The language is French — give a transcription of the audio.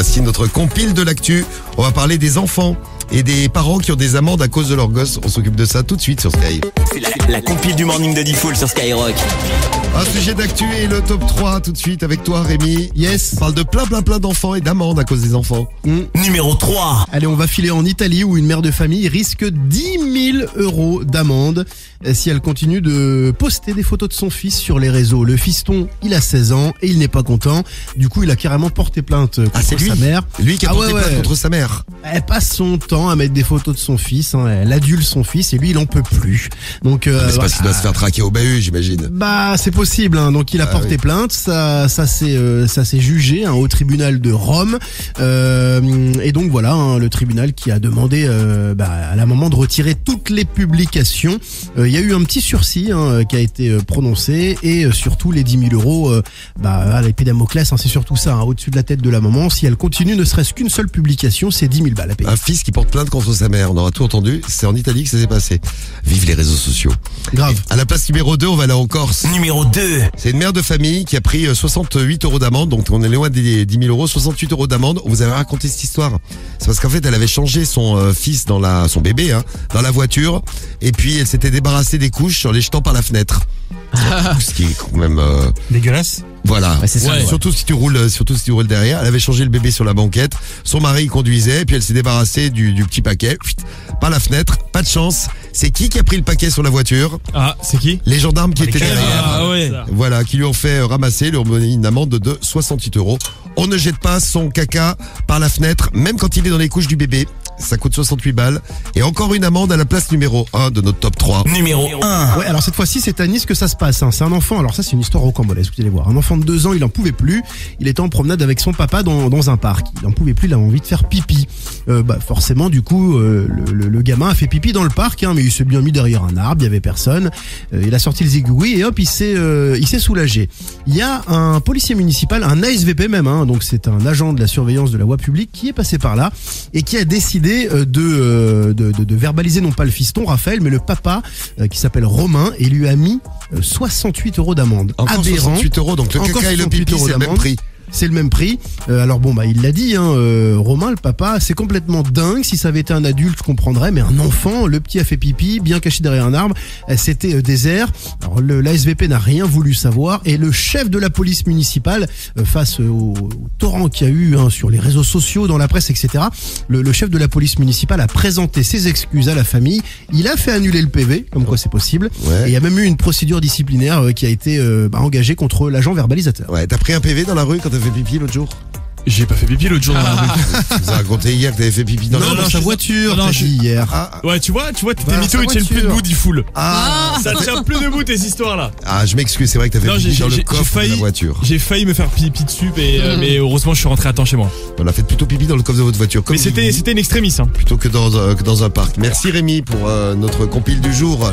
Voici notre compile de l'actu. On va parler des enfants et des parents qui ont des amendes à cause de leurs gosses. On s'occupe de ça tout de suite sur Sky. C'est la compile du morning de Diffoul sur Skyrock. Un sujet d'actu et le top 3 tout de suite avec toi Rémi. Yes. On parle de plein d'enfants et d'amendes à cause des enfants. Numéro 3. Allez, on va filer en Italie où une mère de famille risque 10 000 € d'amende si elle continue de poster des photos de son fils sur les réseaux. Le fiston, il a 16 ans et il n'est pas content. Du coup, il a carrément porté plainte contre sa mère. Lui qui a porté plainte contre sa mère. Elle passe son temps à mettre des photos de son fils, hein. Elle adule son fils et lui, il en peut plus. Donc, c'est parce qu'il doit se faire traquer au bahut, j'imagine. Bah, c'est possible, hein. Donc il a porté plainte, ça s'est jugé au tribunal de Rome, et donc voilà, hein, le tribunal qui a demandé à la maman de retirer toutes les publications. Il y a eu un petit sursis qui a été prononcé et surtout les 10 000 €, l'épée Damoclès, c'est surtout ça, au-dessus de la tête de la maman. Si elle continue ne serait-ce qu'une seule publication, c'est 10 000 balles à payer. Un fils qui porte plainte contre sa mère, on aura tout entendu, c'est en Italie que ça s'est passé. Vive les réseaux sociaux. Grave. À la place numéro 2, on va aller en Corse. Numéro 2. C'est une mère de famille qui a pris 68 € d'amende, donc on est loin des 10 000 €, 68 € d'amende. On vous avait raconté cette histoire. C'est parce qu'en fait, elle avait changé son fils son bébé, dans la voiture, et puis elle s'était débarrassée des couches en les jetant par la fenêtre. Ce qui est quand même dégueulasse. Voilà, c'est ça, surtout si tu roules derrière. Elle avait changé le bébé sur la banquette, son mari conduisait, et puis elle s'est débarrassée du petit paquet par la fenêtre. Pas de chance. C'est qui a pris le paquet sur la voiture? Ah, c'est qui? Les gendarmes qui étaient derrière. Ah ouais. Voilà, qui lui ont fait ramasser, lui ont donné une amende de 68 €. On ne jette pas son caca par la fenêtre, même quand il est dans les couches du bébé. Ça coûte 68 balles. Et encore une amende à la place numéro 1 de notre top 3. Numéro 1. Ouais, alors cette fois-ci, c'est à Nice que ça se passe. C'est un enfant, alors ça c'est une histoire rocambolesque, vous allez voir. Un enfant de 2 ans, il en pouvait plus. Il était en promenade avec son papa dans un parc. Il en pouvait plus, il avait envie de faire pipi. Forcément, du coup, le gamin a fait pipi dans le parc, mais il s'est bien mis derrière un arbre, il y avait personne. Il a sorti le zigouille et hop, il s'est soulagé. Il y a un policier municipal, un ASVP même, donc c'est un agent de la surveillance de la voie publique qui est passé par là et qui a décidé de verbaliser non pas le fiston Raphaël mais le papa qui s'appelle Romain et lui a mis 68 € d'amende. Encore Aberrant. 68 € donc le caca et le pipi c'est le même prix. C'est le même prix. Il l'a dit, Romain, le papa, c'est complètement dingue. Si ça avait été un adulte, je comprendrais, mais un enfant, le petit a fait pipi, bien caché derrière un arbre. C'était désert. Alors l'ASVP n'a rien voulu savoir et le chef de la police municipale, face au torrent qu'il y a eu sur les réseaux sociaux, dans la presse, etc. Le chef de la police municipale a présenté ses excuses à la famille. Il a fait annuler le PV, comme quoi c'est possible. Ouais. Et il y a même eu une procédure disciplinaire qui a été engagée contre l'agent verbalisateur. Ouais, t'as pris un PV dans la rue quand t'as fait pipi l'autre jour? J'ai pas fait pipi l'autre jour. Tu nous as raconté hier que t'avais fait pipi dans la rue. Dans sa voiture, non, t'as dit hier. Ouais, tu vois, t'étais mytho sa et tu tiens plus voiture. debout, Diffoul. Ça Ça tient plus debout tes histoires là. je m'excuse, c'est vrai que t'as fait Non, pipi dans le coffre de failli- la voiture. J'ai failli me faire pipi dessus, mais heureusement je suis rentré à temps chez moi. On a fait plutôt pipi dans le coffre de votre voiture. Comme Mais c'était une extrémiste. plutôt que dans un parc. Merci Rémi pour notre compile du jour.